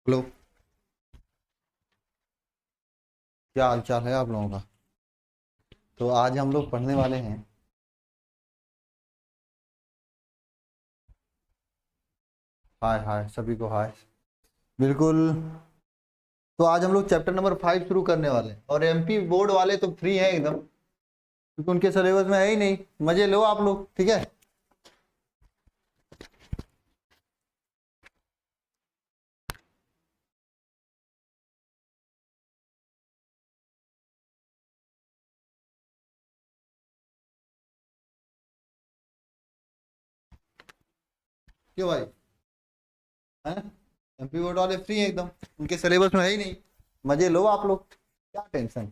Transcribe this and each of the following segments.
Hello. क्या हाल चाल है आप लोगों का। तो आज हम लोग पढ़ने वाले हैं। हाय हाय सभी को हाय। बिल्कुल। तो आज हम लोग चैप्टर नंबर 5 शुरू करने वाले हैं और एमपी बोर्ड वाले तो फ्री हैं एकदम, क्योंकि उनके सिलेबस में है ही नहीं। मजे लो आप लोग, ठीक है। क्यों भाई, हैं? एमपी बोर्ड वाले फ्री हैं एकदम, उनके सिलेबस में है ही नहीं। मजे लो आप लोग, क्या टेंशन।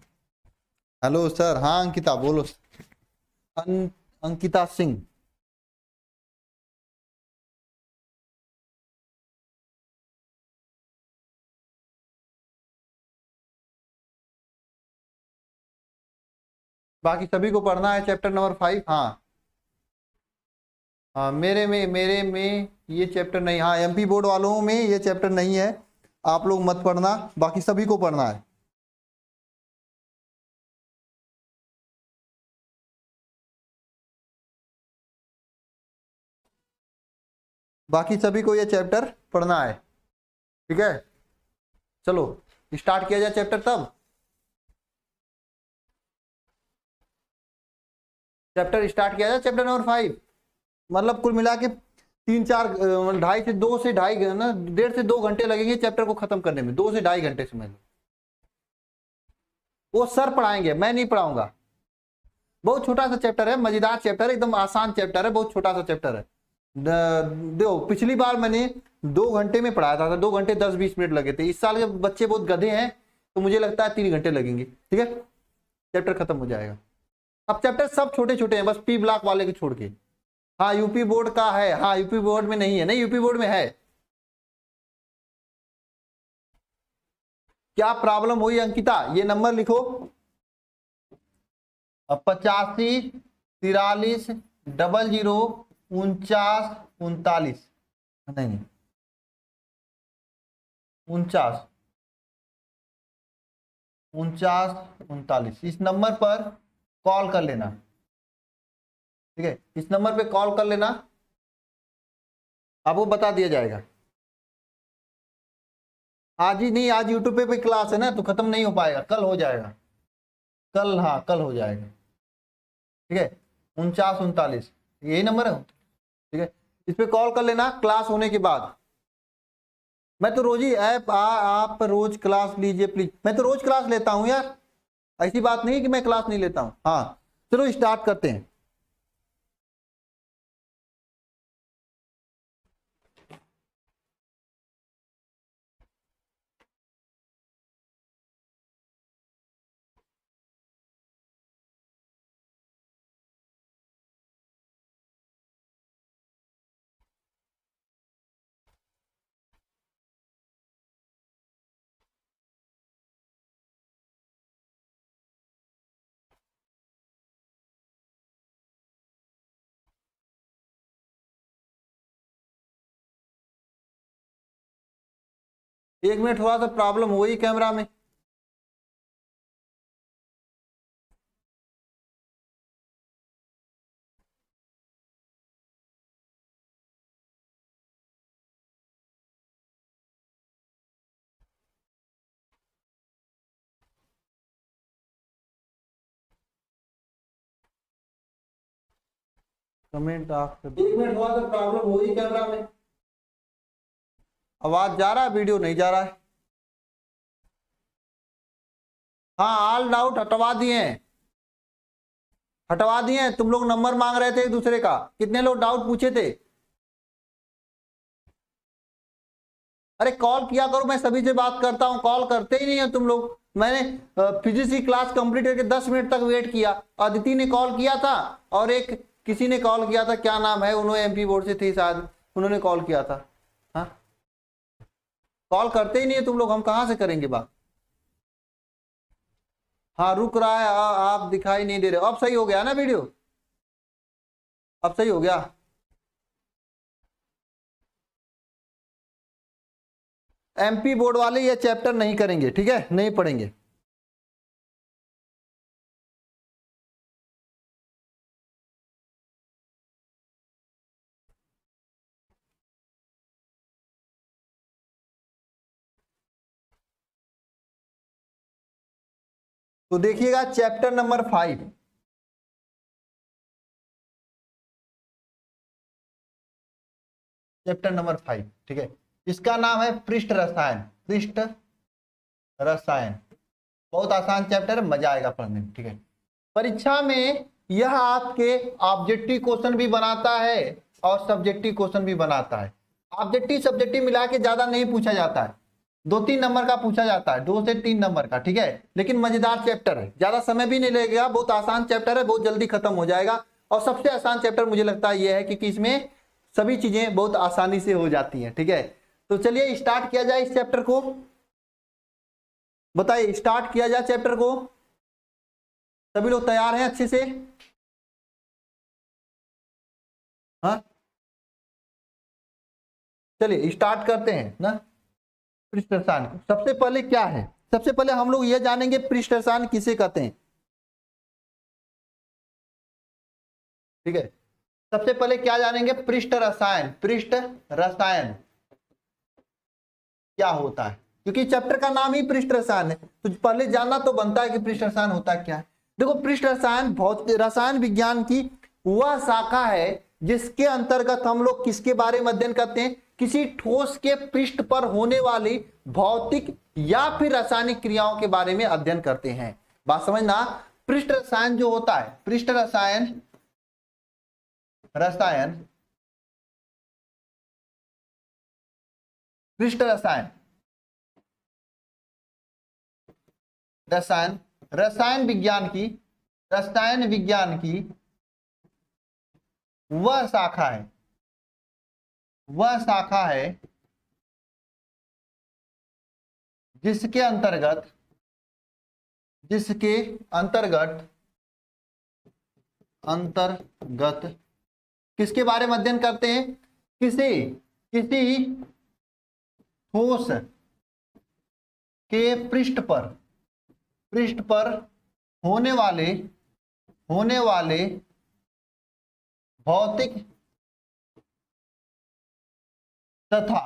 हेलो सर, हाँ अंकिता बोलो। अंकिता सिंह। बाकी सभी को पढ़ना है चैप्टर नंबर 5। हाँ हाँ, मेरे में ये चैप्टर नहीं। हाँ, एमपी बोर्ड वालों में ये चैप्टर नहीं है। आप लोग मत पढ़ना, बाकी सभी को पढ़ना है। बाकी सभी को ये चैप्टर पढ़ना है, ठीक है। चलो स्टार्ट किया जाए चैप्टर तब। चैप्टर स्टार्ट किया जाए, चैप्टर नंबर 5। मतलब कुल मिला के 2 से 2.5 ना, 1.5 से 2 घंटे लगेंगे चैप्टर को खत्म करने में। 2 से ढाई घंटे समझ लो। वो सर पढ़ाएंगे, मैं नहीं पढ़ाऊंगा। बहुत छोटा सा चैप्टर है, मजेदार चैप्टर है, एकदम आसान चैप्टर है, बहुत छोटा सा चैप्टर है। देखो पिछली बार मैंने 2 घंटे में पढ़ाया था, 2 घंटे 10-20 मिनट लगे थे। इस साल के बच्चे बहुत गधे हैं, तो मुझे लगता है 3 घंटे लगेंगे, ठीक है। चैप्टर खत्म हो जाएगा। अब चैप्टर सब छोटे छोटे हैं, बस पी ब्लॉक वाले को छोड़ के। हाँ यूपी बोर्ड का है, हाँ यूपी बोर्ड में नहीं है, नहीं यूपी बोर्ड में है। क्या प्रॉब्लम हुई अंकिता, ये नंबर लिखो। अब 85 43 00 49 नहीं, 49 49 इस नंबर पर कॉल कर लेना, ठीक है। इस नंबर पे कॉल कर लेना, आपको बता दिया जाएगा। आज ही नहीं, आज यूट्यूब पे क्लास है ना, तो खत्म नहीं हो पाएगा, कल हो जाएगा। कल, हाँ कल हो जाएगा, ठीक है। 49 49 यही नंबर है, ठीक है। इस पे कॉल कर लेना क्लास होने के बाद। मैं तो रोज ही आप रोज क्लास लीजिए प्लीज, मैं तो रोज क्लास लेता हूं यार। ऐसी बात नहीं कि मैं क्लास नहीं लेता हूं। हाँ चलो स्टार्ट करते हैं। 1 मिनट, थोड़ा सा प्रॉब्लम हुई कैमरा में। कमेंट आप 1 मिनट, थोड़ा सा प्रॉब्लम हुई कैमरा में। आवाज जा रहा है, वीडियो नहीं जा रहा है। हाँ ऑल डाउट हटवा दिए हैं, हटवा दिए हैं। तुम लोग नंबर मांग रहे थे एक दूसरे का, कितने लोग डाउट पूछे थे। अरे कॉल किया करो, मैं सभी से बात करता हूँ, कॉल करते ही नहीं है तुम लोग। मैंने फिजिक्स की क्लास कंप्लीट करके 10 मिनट तक वेट किया। अदिति ने कॉल किया था और एक किसी ने कॉल किया था, क्या नाम है, उन्होंने एमपी बोर्ड से थे शायद, उन्होंने कॉल किया था। हाँ कॉल करते ही नहीं है तुम लोग, हम कहाँ से करेंगे बात। हाँ रुक रहा है, आप दिखाई नहीं दे रहे। अब सही हो गया ना वीडियो, अब सही हो गया। एमपी बोर्ड वाले ये चैप्टर नहीं करेंगे, ठीक है, नहीं पढ़ेंगे। तो देखिएगा चैप्टर नंबर 5, चैप्टर नंबर 5, ठीक है, इसका नाम है पृष्ठ रसायन। पृष्ठ रसायन बहुत आसान चैप्टर है, मजा आएगा पढ़ने में, ठीक है। परीक्षा में यह आपके ऑब्जेक्टिव क्वेश्चन भी बनाता है और सब्जेक्टिव क्वेश्चन भी बनाता है। ऑब्जेक्टिव सब्जेक्टिव मिला के ज्यादा नहीं पूछा जाता है, 2-3 नंबर का पूछा जाता है, 2 से 3 नंबर का, ठीक है। लेकिन मजेदार चैप्टर है, ज्यादा समय भी नहीं लगेगा, बहुत आसान चैप्टर है, बहुत जल्दी खत्म हो जाएगा। और सबसे आसान चैप्टर मुझे लगता है यह है, क्योंकि इसमें सभी चीजें बहुत आसानी से हो जाती हैं, ठीक है। तो चलिए स्टार्ट किया जाए इस चैप्टर को, बताइए स्टार्ट किया जाए चैप्टर को। सभी लोग तैयार हैं अच्छे से? हाँ, चलिए स्टार्ट करते हैं ना। पृष्ठ रसायन सबसे पहले क्या है, सबसे पहले हम लोग यह जानेंगे पृष्ठ रसायन किसे कहते हैं, ठीक है। सबसे पहले क्या जानेंगे, पृष्ठ रसायन। पृष्ठ रसायन क्या होता है, क्योंकि चैप्टर का नाम ही पृष्ठ रसायन है, तो पहले जानना तो बनता है कि पृष्ठ रसायन होता क्या है। देखो, पृष्ठ रसायन भौतिक रसायन विज्ञान की वह शाखा है जिसके अंतर्गत हम लोग किसके बारे में अध्ययन करते हैं, किसी ठोस के पृष्ठ पर होने वाली भौतिक या फिर रासायनिक क्रियाओं के बारे में अध्ययन करते हैं। बात समझना, पृष्ठ रसायन जो होता है, पृष्ठ रसायन रसायन पृष्ठ रसायन रसायन रसायन विज्ञान की वह शाखा है जिसके अंतर्गत किसके बारे में अध्ययन करते हैं, किसी ठोस के पृष्ठ पर होने वाले भौतिक तथा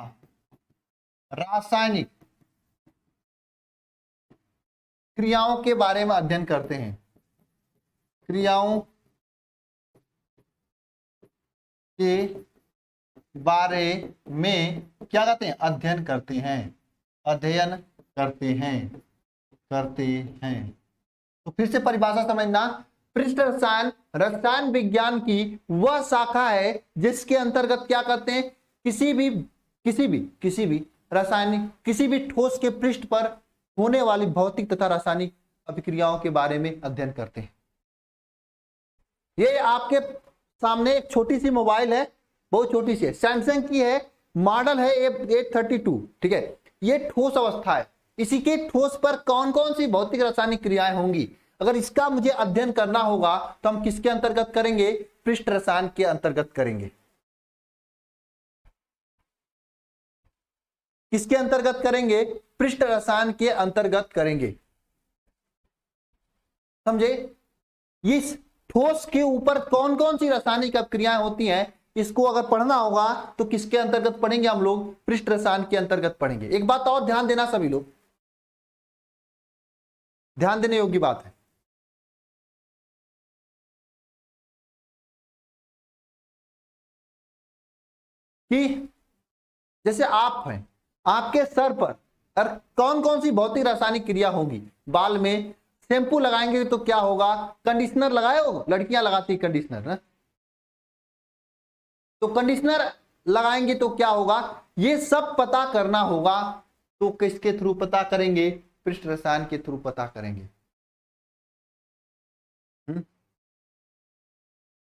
रासायनिक क्रियाओं के बारे में अध्ययन करते हैं। क्रियाओं के बारे में क्या कहते हैं, अध्ययन करते हैं। तो फिर से परिभाषा समझना, पृष्ठ रसायन रसायन विज्ञान की वह शाखा है जिसके अंतर्गत क्या करते हैं, किसी भी रासायनिक किसी भी ठोस के पृष्ठ पर होने वाली भौतिक तथा रासायनिक अभिक्रियाओं के बारे में अध्ययन करते हैं। ये आपके सामने एक छोटी सी मोबाइल है, बहुत छोटी सी है, सैमसंग की है, मॉडल है A832, ठीक है। ये ठोस अवस्था है, इसी के ठोस पर कौन कौन सी भौतिक रासायनिक क्रियाएं होंगी, अगर इसका मुझे अध्ययन करना होगा तो हम किसके अंतर्गत करेंगे, पृष्ठ रसायन के अंतर्गत करेंगे। किसके अंतर्गत करेंगे, पृष्ठ रसायन के अंतर्गत करेंगे, समझे। इस ठोस के ऊपर कौन कौन सी रासायनिक क्रियाएं होती हैं, इसको अगर पढ़ना होगा तो किसके अंतर्गत पढ़ेंगे हम लोग, पृष्ठ रसायन के अंतर्गत पढ़ेंगे। एक बात और ध्यान देना, सभी लोग ध्यान देने योग्य बात है कि जैसे आप हैं, आपके सर पर और कौन कौन सी भौतिक रासायनिक क्रिया होगी, बाल में शैम्पू लगाएंगे तो क्या होगा, कंडीशनर लगाए हो, लड़कियां लगाती कंडीशनर ना, तो कंडीशनर लगाएंगे तो क्या होगा, ये सब पता करना होगा। तो किसके थ्रू पता करेंगे, पृष्ठ रसायन के थ्रू पता करेंगे,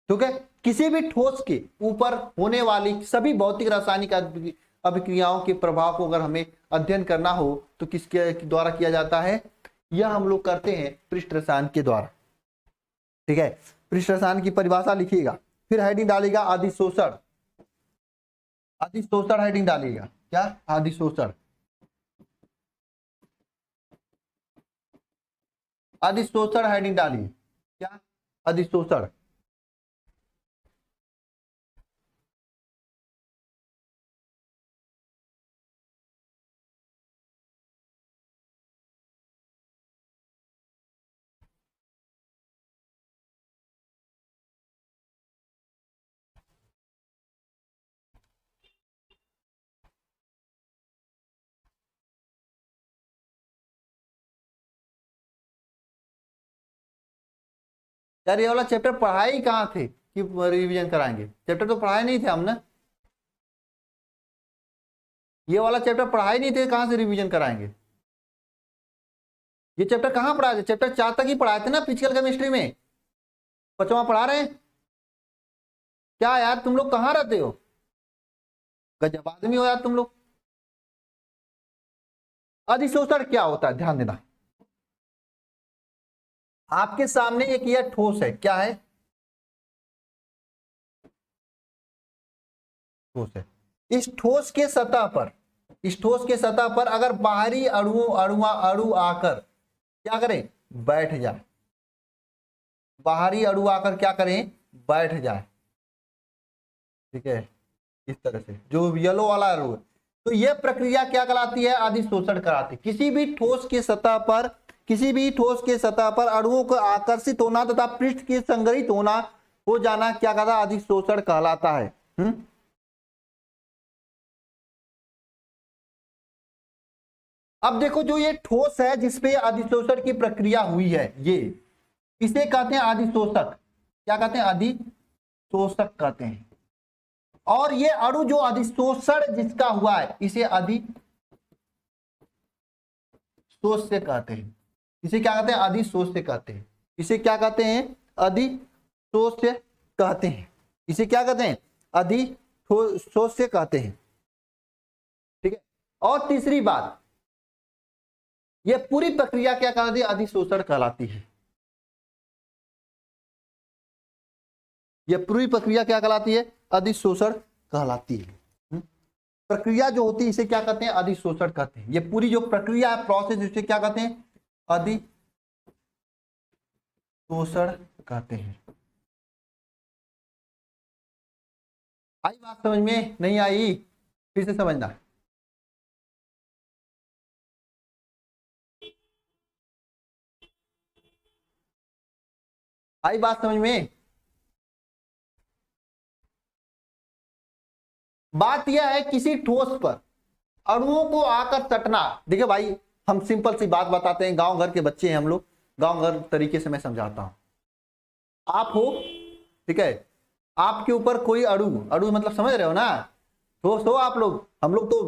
ठीक है। किसी भी ठोस के ऊपर होने वाली सभी भौतिक रासायनिक अभिक्रियाओं के प्रभाव को अगर हमें अध्ययन करना हो तो किसके द्वारा किया जाता है, यह हम लोग करते हैं पृष्ठ रसायन के द्वारा, ठीक है। पृष्ठ रसायन की परिभाषा लिखिएगा, फिर हेडिंग डालेगा अधिशोषण हेडिंग डालिएगा, क्या अधिशोषण, अधिशोषण हेडिंग डालिए, क्या अधिशोषण। यार ये वाला चैप्टर पढ़ाई कहाँ थे कि रिवीजन कराएंगे, चैप्टर तो पढ़ाए नहीं थे हमने, ये वाला चैप्टर पढ़ाई नहीं थे, कहाँ से रिवीजन कराएंगे। ये चैप्टर कहाँ पढ़ाए थे, चैप्टर 4 तक ही पढ़ाए थे ना फिजिकल केमिस्ट्री में, 5वां पढ़ा रहे हैं क्या यार, तुम लोग कहाँ रहते हो, गजब आदमी हो यार तुम लोग। अधिशोषण क्या होता है ध्यान देना, आपके सामने एक यह ठोस है, क्या है, ठोस है। इस ठोस के सतह पर, इस ठोस के सतह पर अगर बाहरी अणु आकर क्या करें, बैठ जाए, बाहरी अणु आकर क्या करें, बैठ जाए, ठीक है, इस तरह से जो येलो वाला अणु है, तो यह प्रक्रिया क्या कहलाती है, अधिशोषण कराती है। किसी भी ठोस के सतह पर, किसी भी ठोस के सतह पर अणुओं को आकर्षित होना तथा पृष्ठ के संग्रहित होना, हो जाना क्या कहता है, अधिशोषण कहलाता है। अब देखो जो ये ठोस है जिसपे अधिशोषण की प्रक्रिया हुई है, ये इसे कहते हैं अधिशोषक, क्या कहते हैं, अधिशोषक कहते हैं। और ये अणु जो अधिशोषण जिसका हुआ है इसे अधिशोष्य कहते हैं, इसे क्या कहते हैं, अधिशोष्य कहते हैं, इसे क्या कहते हैं, अधिशोष्य कहते हैं, इसे क्या कहते हैं, अधिशोष्य कहते हैं, ठीक है। और तीसरी बात, यह पूरी प्रक्रिया क्या कहलाती है, अधिशोषण कहलाती है। यह पूरी प्रक्रिया क्या कहलाती है, अधिशोषण कहलाती है। प्रक्रिया जो होती है इसे क्या कहते हैं, अधिशोषण कहते हैं। ये पूरी जो प्रक्रिया है, प्रोसेस, इसे क्या कहते हैं, अधिशोषण कहते हैं। आई बात समझ में, नहीं आई, फिर से समझना। आई बात समझ में। बात यह है किसी ठोस पर अणुओं को आकर सटना। देखिए भाई, हम सिंपल सी बात बताते हैं, गांव घर के बच्चे हैं हम लोग, गांव घर तरीके से मैं समझाता हूं। आप हो, ठीक है, आपके ऊपर कोई अणु, अणु मतलब समझ रहे हो ना, ठोस हो आप लोग, हम लोग तो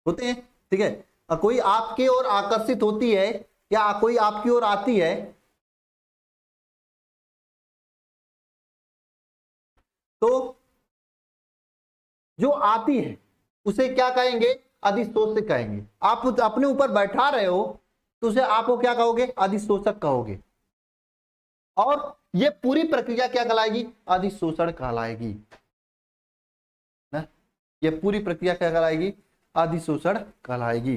होते हैं, ठीक है, कोई आपके ओर आकर्षित होती है या कोई आपकी ओर आती है, तो जो आती है उसे क्या कहेंगे, अधिशोषक कहेंगे। आप अपने ऊपर बैठा रहे हो तो उसे आप क्या कहोगे, अधिशोषक कहोगे। और ये पूरी प्रक्रिया क्या कहलाएगी, अधिशोषण कहलाएगी ना, ये पूरी प्रक्रिया क्या कहलाएगी, अधिशोषण कहलाएगी,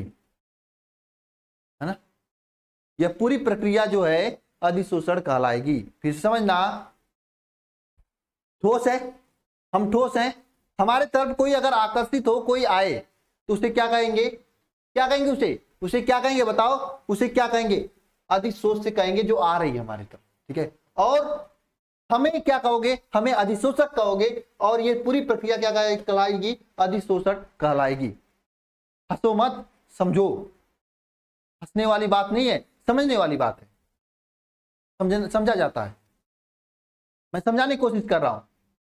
है ना। यह पूरी प्रक्रिया जो है अधिशोषण कहलाएगी। फिर समझना, ठोस है, हम ठोस हैं, हमारे तरफ कोई अगर आकर्षित हो, कोई आए तो उसे क्या कहेंगे, क्या कहेंगे, उसे क्या कहेंगे बताओ, उसे क्या कहेंगे, अधिशोष्य कहेंगे, जो आ रही है हमारी तरफ, ठीक है। और हमें क्या कहोगे, हमें अधिशोषक कहोगे। और ये पूरी प्रक्रिया क्या कहलाएगी, अधिशोषण कहलाएगी। हंसो मत, समझो, हंसने वाली बात नहीं है, समझने वाली बात है, समझा जाता है, मैं समझाने की कोशिश कर रहा हूं।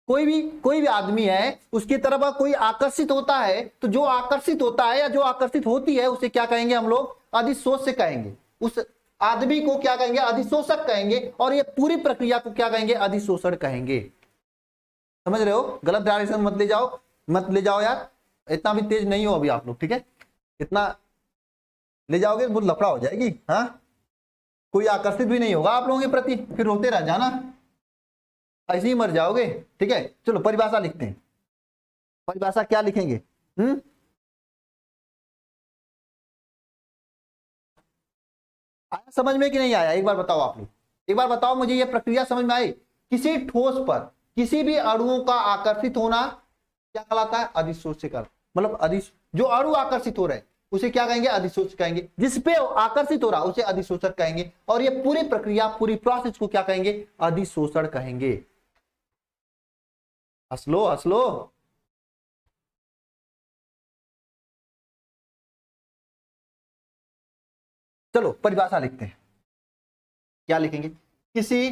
कोई भी आदमी है, उसकी तरफ कोई आकर्षित होता है, तो जो आकर्षित होता है या जो आकर्षित होती है उसे क्या कहेंगे हम लोग, अधिशोष्य कहेंगे। उस आदमी को क्या कहेंगे, अधिशोषक कहेंगे। और ये पूरी प्रक्रिया को क्या कहेंगे, अधिशोषण कहेंगे। समझ रहे हो, गलत डायरेक्शन मत ले जाओ यार, इतना भी तेज नहीं हो अभी आप लोग, ठीक है, इतना ले जाओगे बहुत लफड़ा हो जाएगी। हाँ, कोई आकर्षित भी नहीं होगा आप लोगों के प्रति, फिर रोते रह जाना, ऐसे ही मर जाओगे, ठीक है। चलो परिभाषा लिखते हैं, परिभाषा क्या लिखेंगे, आया समझ में कि नहीं आया, एक बार बताओ आप लोग, एक बार बताओ मुझे, ये प्रक्रिया समझ में आई? किसी ठोस पर किसी भी अणुओं का आकर्षित होना क्या कहलाता है? अधिशोषित। मतलब जो अणु आकर्षित हो रहे हैं उसे क्या कहेंगे? अधिशोषक कहेंगे। जिसपे आकर्षित हो रहा उसे अधिशोषक कहेंगे। और ये पूरी प्रक्रिया, पूरी प्रोसेस को क्या कहेंगे? अधिशोषण कहेंगे। हंस लो, हंस लो। चलो परिभाषा लिखते हैं। क्या लिखेंगे? किसी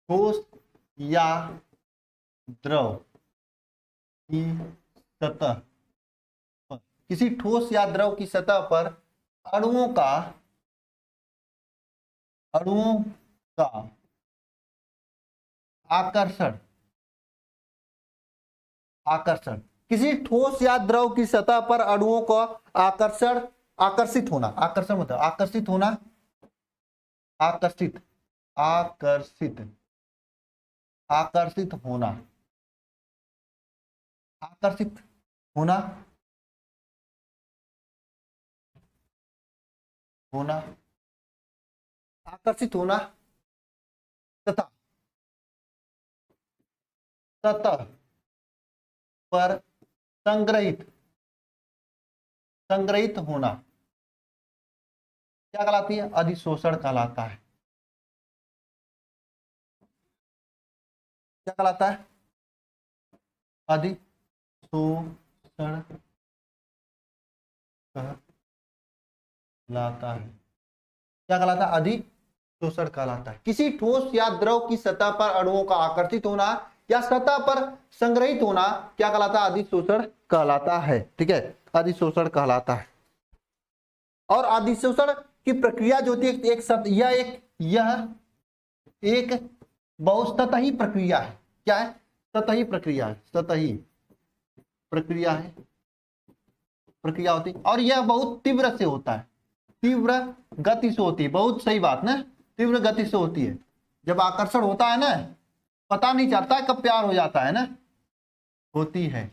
ठोस या द्रव की सतह पर, किसी ठोस या द्रव की सतह पर अणुओं का आकर्षण किसी ठोस या द्रव की सतह पर अणुओं का आकर्षित होना, आकर्षण मतलब आकर्षित होना, आकर्षित होना, आकर्षित होना तथा सतह पर संग्रहित होना क्या कहलाती है? अधिशोषण कहलाता है। क्या कहलाता है? अधिशोषण कहलाता है। क्या कहलाता है? अधिशोषण कहलाता है। किसी ठोस या द्रव की सतह पर अणुओं का आकर्षित होना या सतह पर संग्रहित होना क्या कहलाता है? अधिशोषण कहलाता है। ठीक है, अधिशोषण कहलाता है। और अधिशोषण की प्रक्रिया जो होती है यह एक बहुत सतही प्रक्रिया है। क्या है? सतही प्रक्रिया है। सतही प्रक्रिया होती है और यह बहुत तीव्र से होता है, तीव्र गति से होती है। बहुत सही बात ना, तीव्र गति से होती है। जब आकर्षण होता है ना, पता नहीं चलता है कब प्यार हो जाता है ना, होती है।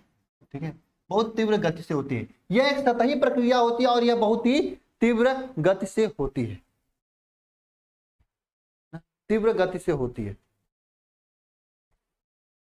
ठीक है, बहुत तीव्र गति से होती है। यह एक सतही प्रक्रिया होती है और यह बहुत ही तीव्र गति से होती है। तीव्र गति से होती है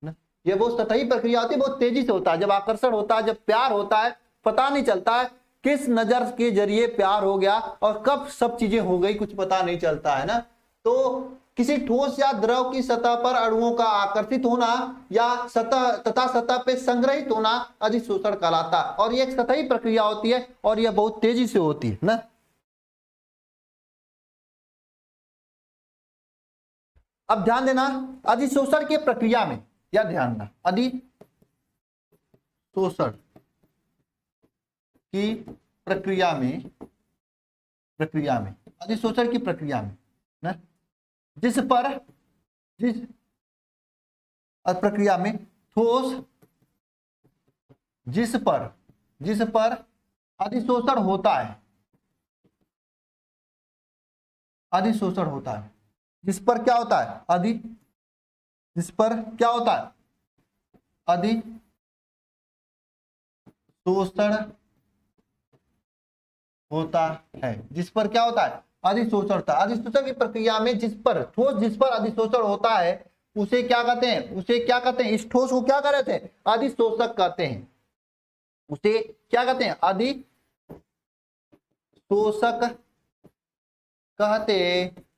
ना, यह बहुत सतही प्रक्रिया होती है, बहुत तेजी से होता है। जब आकर्षण होता है, जब प्यार होता है, पता नहीं चलता है किस नजर के जरिए प्यार हो गया और कब सब चीजें हो गई, कुछ पता नहीं चलता है ना। तो किसी ठोस या द्रव की सतह पर अणुओं का आकर्षित होना या सतह पे संग्रहित होना अधिशोषण कहलाता है। और यह एक सतही प्रक्रिया होती है और यह बहुत तेजी से होती है ना। अब ध्यान देना, अधिशोषण की प्रक्रिया में, या ध्यान देना, अधिशोषण की प्रक्रिया में अधिशोषण की प्रक्रिया में ना, जिस प्रक्रिया में ठोस जिस पर अधिशोषण होता है, जिस पर क्या होता है? जिस पर क्या होता है? अधिशोषण होता है। जिस पर क्या होता है? अधिशोषण होता है। अधिशोषण की प्रक्रिया में जिस पर अधिशोषण होता है उसे क्या कहते हैं? इस ठोस को क्या कहते हैं? अधिशोषक कहते हैं। उसे क्या कहते हैं? अधिशोषक कहते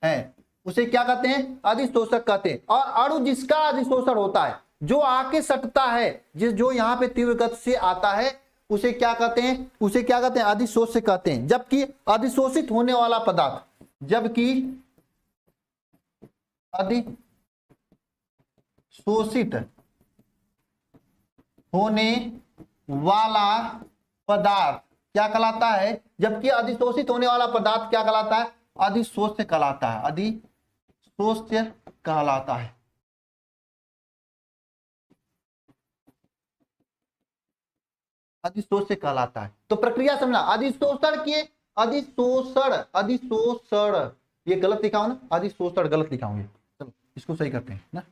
हैं। उसे क्या कहते हैं? अधिशोषक कहते हैं। और अणु जिसका अधिशोषण होता है, जो आके सटता है, जो यहाँ पे तीव्र गति से आता है, उसे क्या कहते हैं? अधिशोषक कहते हैं। जबकि अधिशोषित होने वाला पदार्थ, अधिशोषित होने वाला पदार्थ क्या कहलाता है? जबकि अधिशोषित होने वाला पदार्थ क्या कहलाता है? अधिशोष्य कहलाता है। अधिशोष्य कहलाता है। अधिशोष्य कहलाता है। तो प्रक्रिया समझना, अधिशोषण ये गलत लिखा हूं ना, अधिशोषण गलत लिखा हूं। चलो इसको सही करते हैं ना।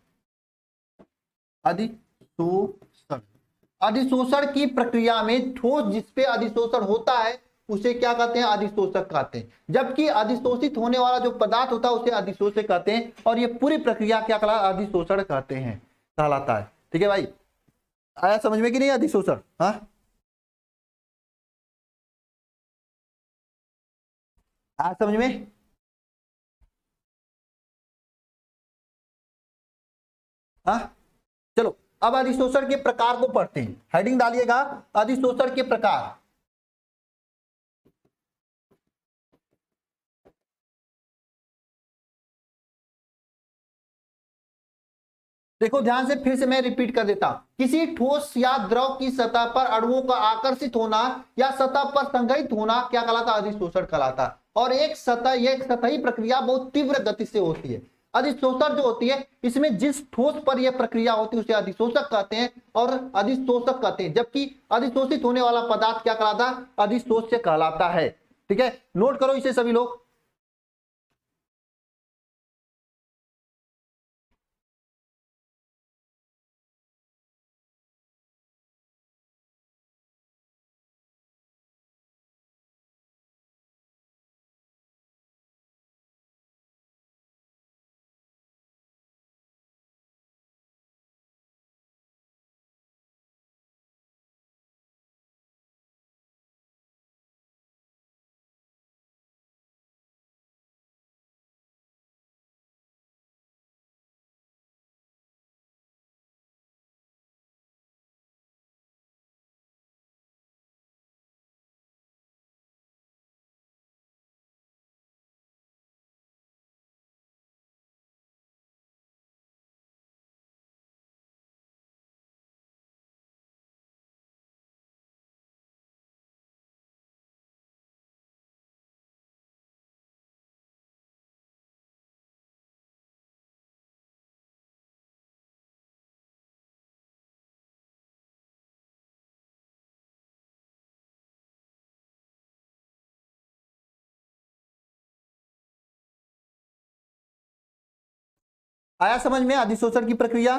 अधिशोषण की प्रक्रिया में ठोस जिस पे अधिशोषण होता है उसे क्या कहते हैं, अधिशोषक कहते हैं। जबकि अधिशोषित होने वाला जो पदार्थ होता है उसे अधिशोषक कहते हैं, और ये पूरी प्रक्रिया क्या कहलाता है, अधिशोषण कहते हैं, कहलाता है। ठीक है भाई, आया समझ में कि नहीं अधिशोषण? हाँ, आया समझ में? हाँ, चलो अब अधिशोषण के प्रकार को पढ़ते हैं। हेडिंग डालिएगा, अधिशोषण के प्रकार। देखो ध्यान से, फिर से मैं रिपीट कर देता हूं। किसी ठोस या द्रव की सतह पर अणुओं का आकर्षित होना या सतह पर संग्रहित होना क्या कहलाता है, अधिशोषण कहलाता है। और एक सतही प्रक्रिया बहुत तीव्र गति से होती है। अधिशोषण जो होती है, इसमें जिस ठोस पर यह प्रक्रिया होती है उसे अधिशोषक कहते हैं और अधिशोषक कहते हैं। जबकि अधिशोषित होने वाला पदार्थ क्या कहलाता है, अधिशोष्य कहलाता है। ठीक है, नोट करो इसे सभी लोग। आया समझ में अधिशोषण की प्रक्रिया?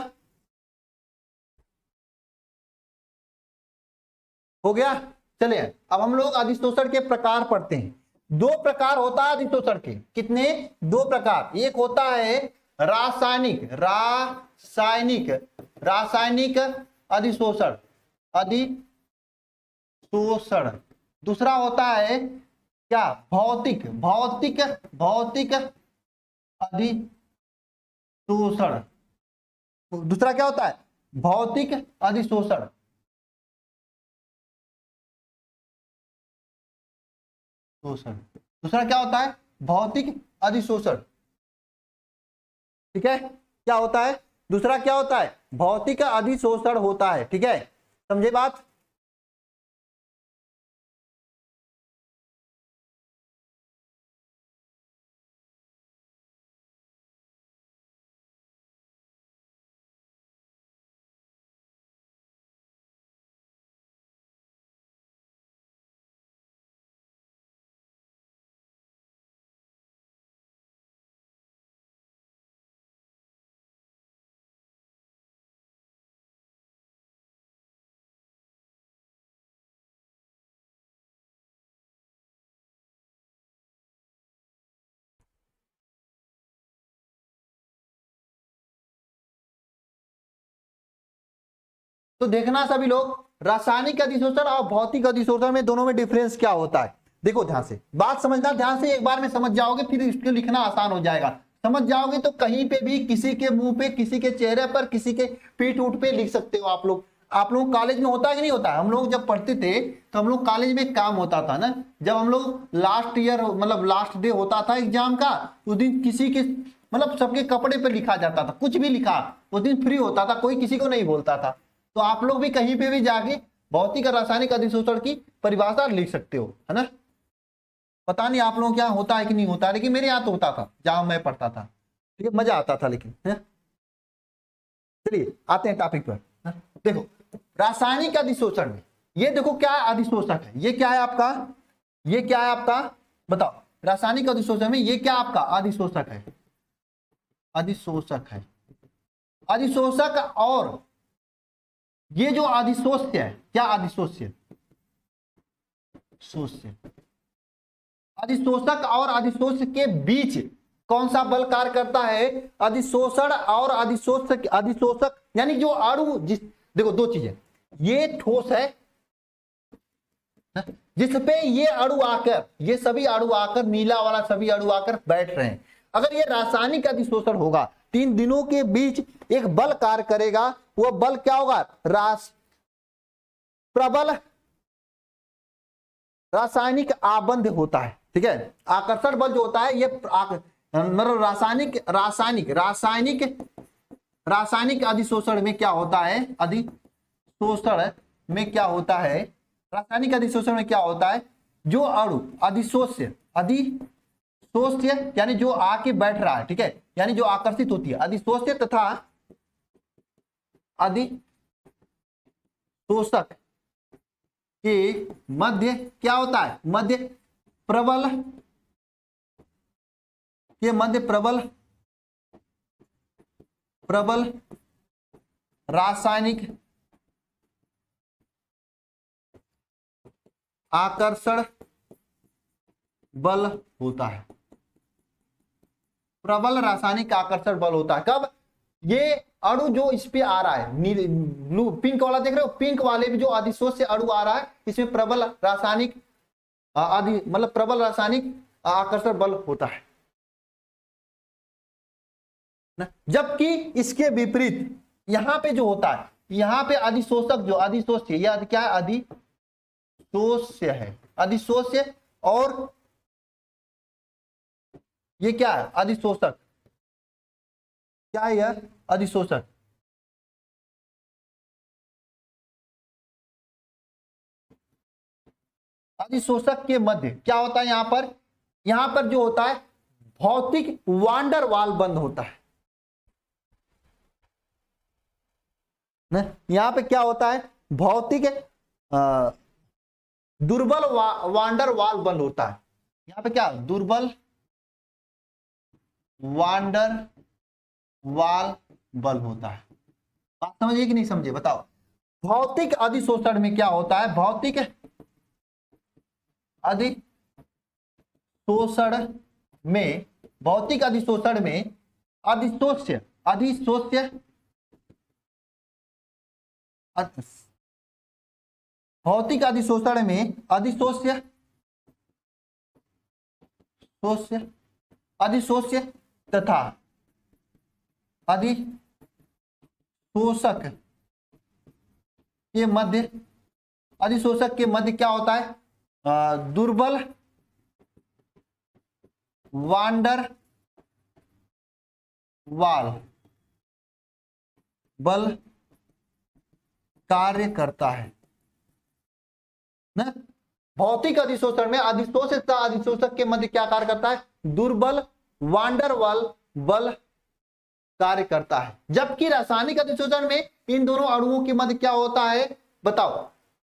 हो गया। चलिए अब हम लोग अधिशोषण के प्रकार पढ़ते हैं। दो प्रकार होता है अधिशोषण के। कितने? दो प्रकार। एक होता है रासायनिक रासायनिक अधिशोषण अधिशोषण। दूसरा होता है क्या? भौतिक अधिशोषण। दूसरा क्या होता है? भौतिक अधिशोषण। दूसरा क्या होता है? भौतिक अधिशोषण। ठीक है, क्या होता है? दूसरा क्या होता है? भौतिक अधिशोषण होता है। ठीक है, समझे बात? तो देखना सभी लोग, रासायनिक अधिशोषण और भौतिक अधिशोषण में दोनों में डिफरेंस क्या होता है। देखो ध्यान से, बात समझना ध्यान से, एक बार में समझ जाओगे फिर इसको लिखना आसान हो जाएगा। समझ जाओगे तो कहीं पे भी, किसी के मुंह पे, किसी के चेहरे पर, किसी के पीठ उठ पे लिख सकते हो आप लोग। आप लोग कॉलेज में होता है कि नहीं होता है? हम लोग जब पढ़ते थे तो हम लोग कॉलेज में काम होता था ना, जब हम लोग लास्ट ईयर मतलब लास्ट डे होता था एग्जाम का, उस दिन किसी के मतलब सबके कपड़े पे लिखा जाता था, कुछ भी लिखा। उस दिन फ्री होता था, कोई किसी को नहीं बोलता था। तो आप लोग भी कहीं पे भी जाके भौतिक और रासायनिक अधिशोषण की परिभाषा लिख सकते हो, है ना। पता नहीं आप लोगों के यहाँ होता है कि नहीं होता, लेकिन मेरे यहाँ तो होता था जहां मैं पढ़ता था। ठीक है, मजा आता था लेकिन, है? चलिए आते हैं टॉपिक पर। है? देखो रासायनिक अधिशोषण में ये देखो क्या अधिशोषक है, ये क्या है आपका, ये क्या है आपका, बताओ। रासायनिक अधिशोषण में ये क्या आपका अधिशोषक है, अधिशोषक है, अधिशोषक। और ये जो अधिशोष्य है, क्या अधिशोष्य, शोष्य, अधिशोषक और अधिशोष्य के बीच कौन सा बल कार्य करता है? अधिशोषण और अधिशोषक। अधिशोषक यानी जो अणु देखो दो चीजें, ये ठोस है जिसपे ये अणु आकर, ये सभी अणु आकर, नीला वाला सभी अणु आकर बैठ रहे हैं। अगर ये रासायनिक अधिशोषण होगा, तीन दिनों के बीच एक बल कार्य करेगा, वो बल क्या होगा? प्रबल रासायनिक आबंध होता है। ठीक है, आकर्षण बल जो होता है ये मतलब रासायनिक अधिशोषण में क्या होता है? अधिशोषण में क्या होता है? रासायनिक अधिशोषण में क्या होता है? जो अणु अधिशोष्य यानी जो आके बैठ रहा है, ठीक है, यानी जो आकर्षित होती है, अधिशोष्य तथा अधिशोषक के मध्य क्या होता है? मध्य प्रबल रासायनिक आकर्षण बल होता है। प्रबल रासायनिक आकर्षण बल होता है कब? ये अणु जो इस पे आ रहा है, ब्लू पिंक वाला देख रहे हो, पिंक वाले भी जो अधिशोष्य अणु आ रहा है, इसमें प्रबल रासायनिक मतलब प्रबल रासायनिक आकर्षण बल होता है। जबकि इसके विपरीत यहां पे जो होता है, यहां पे अधिशोषक जो अधिशोष्य, यह क्या है? अधिशोष्य है, अधिशोष्य, और ये क्या है? अधिशोषक। क्या है यह? अधिशोषक। अधिशोषक के मध्य क्या होता है? यहां पर जो होता है भौतिक वांडर वाल बंद होता है ना। यहां पे क्या होता है? भौतिक दुर्बल वांडर वाल बंद होता है। यहां पे क्या? दुर्बल वांडर वाल बल होता है। बात समझिए कि नहीं समझे? बताओ। भौतिक अधिशोषण में क्या होता है? भौतिक अधिशोषण में अधिशोष्य भौतिक अधिशोषण में अधिशोष्य तथा अधिशोषक के मध्य, अधिशोषक के मध्य क्या होता है? दुर्बल वांडर वाल बल कार्य करता है ना। भौतिक अधिशोषण में अधिशोषित तथा अधिशोषक के मध्य क्या कार्य करता है? दुर्बल वांडर वाल बल कार्य करता है। जबकि रासायनिक अधिशोषण में इन दोनों अणुओं के मध्य क्या होता है? बताओ।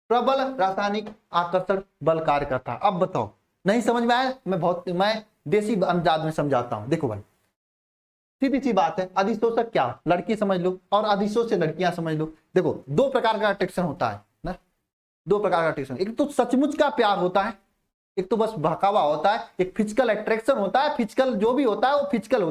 प्रबल रासायनिक आकर्षण बल कार्य करता है। अब बताओ, नहीं समझ में आया? मैं देसी अंदाज में समझाता हूं। देखो भाई, सीधी सी बात है, अधिशोषक क्या? लड़की समझ लो, और अधिशोष्य लड़कियां समझ लो। देखो, दो प्रकार का अट्रैक्शन होता है ना, दो प्रकार का अट्रैक्शन। एक तो सचमुच का प्यार होता है, एक तो बस बहकावा होता है। एक फिजिकल अट्रैक्शन होता है, फिजिकल जो भी होता है वो फिजिकल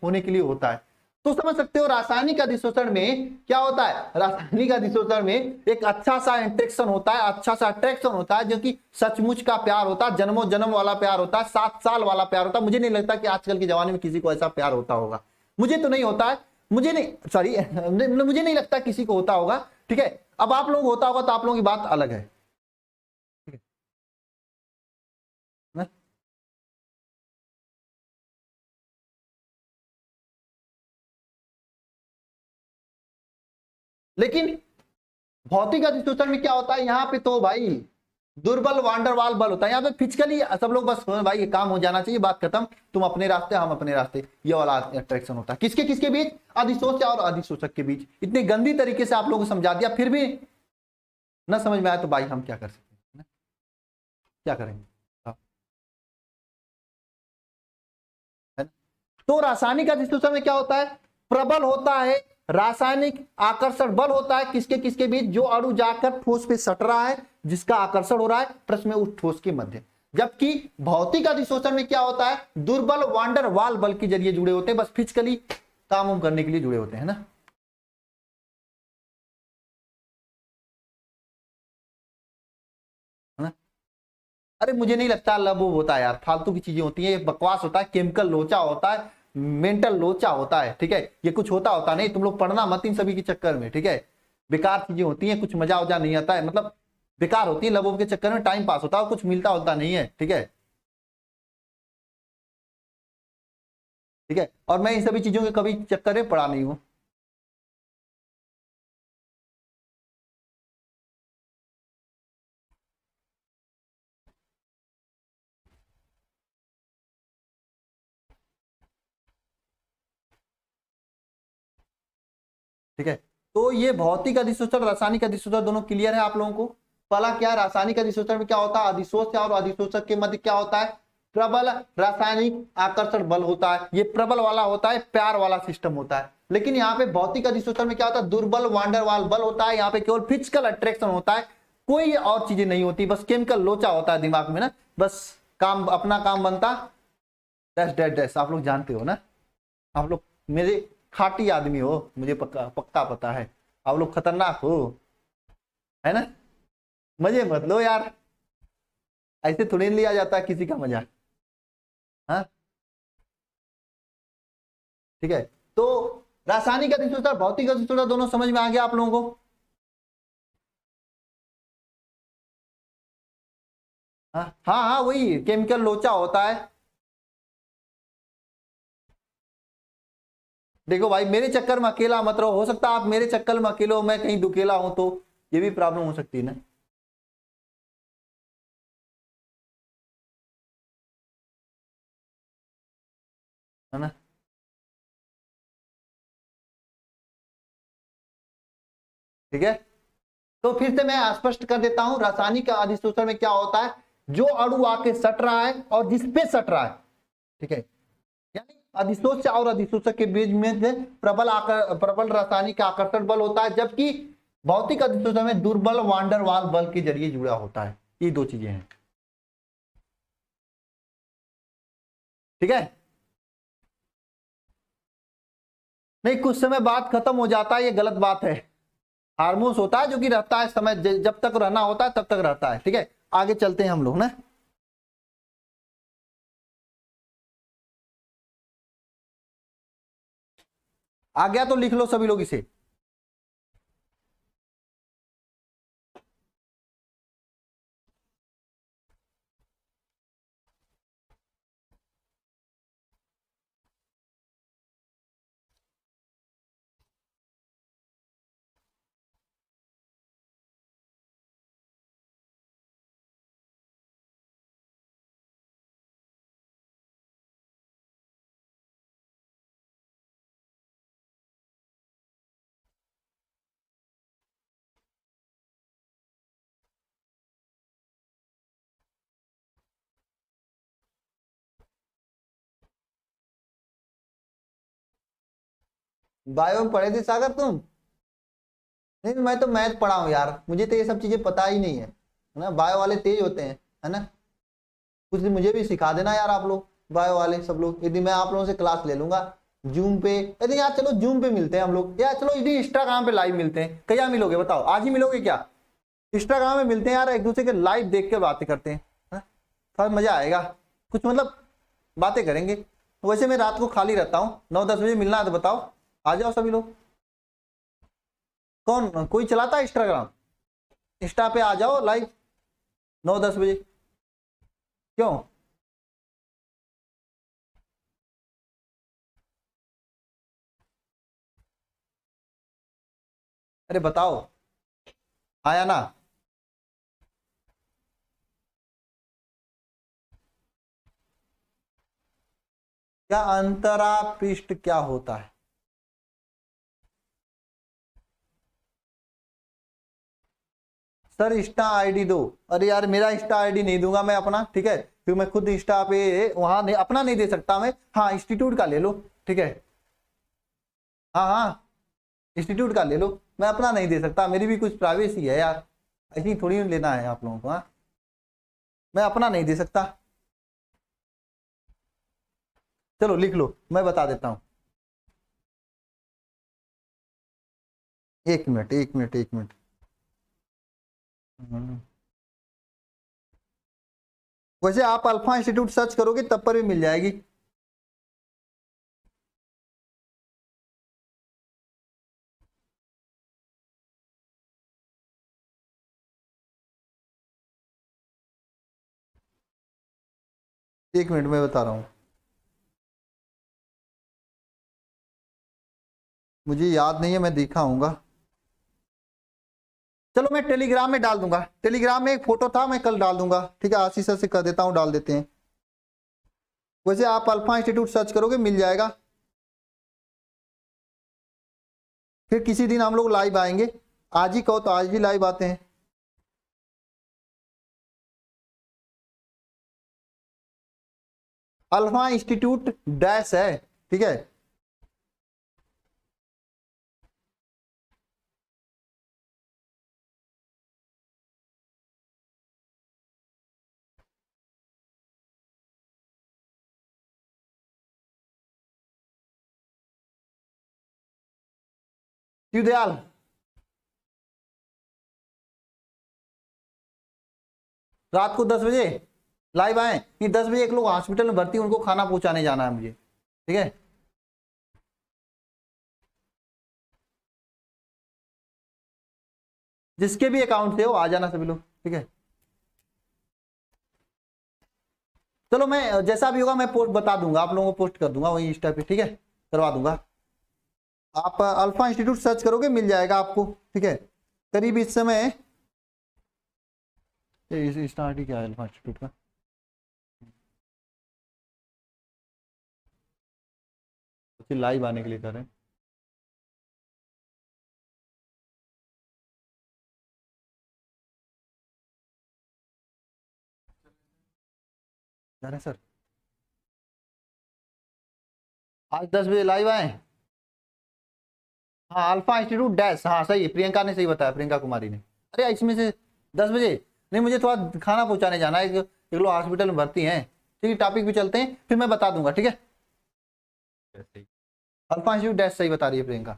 होने के लिए होता है। तो समझ सकते हो रासायनिक अधिशोषण में क्या होता है? रासायनिक अधिशोषण में एक अच्छा सा इंट्रैक्शन होता है, अच्छा सा अट्रैक्शन होता है, जो कि सचमुच का प्यार होता है, जन्मों जन्म वाला प्यार होता है, 7 साल वाला प्यार होता है। मुझे नहीं लगता कि आजकल के जमाने में किसी को ऐसा प्यार होता होगा। मुझे तो नहीं होता है, मुझे नहीं लगता किसी को होता होगा। ठीक है, अब आप लोग होता होगा तो आप लोगों की बात अलग है। लेकिन भौतिक अधिशोषण में क्या होता है? यहाँ पे तो भाई दुर्बल वांडरवाल बल होता है। यहाँ पे फिजिकली सब लोग बस भाई ये काम हो जाना चाहिए, बात खत्म, तुम अपने रास्ते हम अपने रास्ते, ये वाला अट्रैक्शन होता है। किसके किसके बीच? अधिशोष्य और अधिशोषक के बीच। इतनी गंदी तरीके से आप लोगों को समझा दिया, फिर भी न समझ में आया तो भाई हम क्या कर सकते हैं? क्या करेंगे? तो रासायनिक अधिशोषण में क्या होता है? प्रबल होता है रासायनिक आकर्षण बल होता है। किसके किसके बीच? जो अणु जाकर ठोस पे सट रहा है, जिसका आकर्षण हो रहा है, प्रश्न में उस ठोस के मध्य। जबकि भौतिक अधिशोषण में क्या होता है, दुर्बल वांडर वाल बल के जरिए जुड़े होते हैं, बस फिजिकली काम उम करने के लिए जुड़े होते हैं ना। है ना? अरे मुझे नहीं लगता लब वो होता है यार, फालतू की चीजें होती है, ये बकवास होता है, केमिकल लोचा होता है, मेंटल लोचा होता है, ठीक है, ये कुछ होता नहीं, तुम लोग पढ़ना मत इन सभी के चक्कर में, ठीक है, बेकार चीजें होती हैं, कुछ मजा वजा नहीं आता है, मतलब बेकार होती है, लबों के चक्कर में टाइम पास होता है, कुछ मिलता होता नहीं है, ठीक है। ठीक है, और मैं इन सभी चीजों के कभी चक्कर में पड़ा नहीं हूं। ठीक है, तो ये भौतिक अधिशोषण रासायनिक अधिशोषण दोनों क्लियर है आप लोगों को। पहला क्या है, रासायनिक अधिशोषण में क्या होता है, अधिशोष और अधिशोषक के मध्य क्या होता है, प्रबल रासायनिक आकर्षण बल होता है, ये प्रबल वाला होता है, प्यार वाला सिस्टम होता है। लेकिन यहाँ पे भौतिक अधिशोषण में क्या होता है, दुर्बल वांडरवाल बल होता है, यहाँ पे केवल फिजिकल अट्रैक्शन होता है, कोई और चीजें नहीं होती, बस केमिकल लोचा होता है दिमाग में ना, बस काम अपना काम बनता, डैश डैश डैश, आप लोग जानते हो ना, आप लोग मेरे खाटी आदमी हो, मुझे पक्का पक्का पता है, आप लोग खतरनाक हो, है ना। मजे मत लो यार, ऐसे थोड़ी लिया जाता है किसी का मजाक। हाँ ठीक है, तो रासायनिक अधिशोषण भौतिक अधिशोषण दोनों समझ में आ गया आप लोगों को। हाँ हाँ हाँ, वही केमिकल लोचा होता है। देखो भाई, मेरे चक्कर में अकेला मत रहो, हो सकता है आप मेरे चक्कर में अकेले हो, मैं कहीं दुकेला हूं तो ये भी प्रॉब्लम हो सकती है ना। है ना। ठीक है, तो फिर से मैं स्पष्ट कर देता हूं, रासायनिक अधिशोषण में क्या होता है, जो अणु आके सट रहा है और जिसपे सट रहा है, ठीक है, यानी अधिशोष और अधिशोषक के बीच में से प्रबल रासायनिक आकर्षण बल होता है, जबकि भौतिक अधिशोषण में दुर्बल वांडर वाल बल के जरिए जुड़ा होता है। ये दो चीजें हैं, ठीक है। नहीं, कुछ समय बाद खत्म हो जाता है, ये गलत बात है। हार्मोन्स होता है जो कि रहता है समय, जब तक रहना होता है तब तक रहता है, ठीक है। आगे चलते हैं हम लोग ना। आ गया तो लिख लो सभी लोग इसे। बायो में पढ़े थे सागर तुम? नहीं, मैं तो मैथ पढ़ा हूँ यार, मुझे तो ये सब चीजें पता ही नहीं है ना, बायो वाले तेज होते हैं, है ना। कुछ दिन मुझे भी सिखा देना यार आप लोग, बायो वाले सब लोग, यदि मैं आप लोगों से क्लास ले लूंगा जूम पे, यदि यार चलो जूम पे मिलते हैं हम लोग, या चलो यदि इंस्टाग्राम पे लाइव मिलते हैं, क्या मिलोगे बताओ, आज ही मिलोगे क्या? इंस्टाग्राम में मिलते हैं यार, एक दूसरे के लाइव देख के बातें करते हैं, हाँ? थोड़ा मजा आएगा, कुछ मतलब बातें करेंगे। वैसे मैं रात को खाली रहता हूँ, 9-10 बजे मिलना है तो बताओ, आ जाओ सभी लोग। कौन कोई चलाता है इंस्टाग्राम? इंस्टा पे आ जाओ लाइव 9-10 बजे। क्यों? अरे बताओ, आया ना? क्या अंतरा पृष्ठ क्या होता है? सर इंस्टा आईडी दो। अरे यार मेरा इंस्टा आईडी नहीं दूंगा मैं अपना, ठीक है, क्योंकि मैं खुद इंस्टा पे वहां नहीं, अपना नहीं दे सकता मैं। हाँ इंस्टीट्यूट का ले लो, ठीक है। हाँ हाँ, इंस्टीट्यूट का ले लो, मैं अपना नहीं दे सकता, मेरी भी कुछ प्राइवेसी है यार, ऐसी थोड़ी लेना है आप लोगों को। हाँ मैं अपना नहीं दे सकता। चलो लिख लो, मैं बता देता हूं। एक मिनट एक मिनट एक मिनट। वैसे आप अल्फा इंस्टीट्यूट सर्च करोगे तब पर भी मिल जाएगी। एक मिनट में बता रहा हूं, मुझे याद नहीं है, मैं दिखाऊंगा। चलो मैं टेलीग्राम में डाल दूंगा, टेलीग्राम में एक फोटो था, मैं कल डाल दूंगा, ठीक है। आशीष सर से कर देता हूँ, डाल देते हैं। वैसे आप अल्फा इंस्टीट्यूट सर्च करोगे मिल जाएगा। फिर किसी दिन हम लोग लाइव आएंगे, आज ही कहो तो आज भी लाइव आते हैं। अल्फा इंस्टीट्यूट डैश है, ठीक है। दयाल रात को 10 बजे लाइव आए, नहीं 10 बजे एक लोग हॉस्पिटल में भर्ती, उनको खाना पहुंचाने जाना है मुझे, ठीक है। जिसके भी अकाउंट से हो आ जाना सभी लोग, ठीक है। चलो मैं जैसा भी होगा मैं पोस्ट बता दूंगा, आप लोगों को पोस्ट कर दूंगा वही इंस्टा पे, ठीक है, करवा दूंगा। आप अल्फा इंस्टीट्यूट सर्च करोगे मिल जाएगा आपको, ठीक है। करीब इस समय स्टार्ट ही क्या है अल्फा इंस्टीट्यूट का। लाइव आने के लिए कर रहे हैं। सर आज 10 बजे लाइव आए। हाँ अल्फा इंस्टीट्यूट डैश, हाँ सही है, प्रियंका ने सही बताया, प्रियंका कुमारी ने। अरे इसमें से 10 बजे नहीं, मुझे थोड़ा खाना पहुंचाने जाना है, एक लोग हॉस्पिटल में भर्ती हैं, ठीक है। टॉपिक पे चलते हैं, फिर मैं बता दूंगा, ठीक है। अल्फा इंस्टीट्यूट डैश सही बता रही है प्रियंका।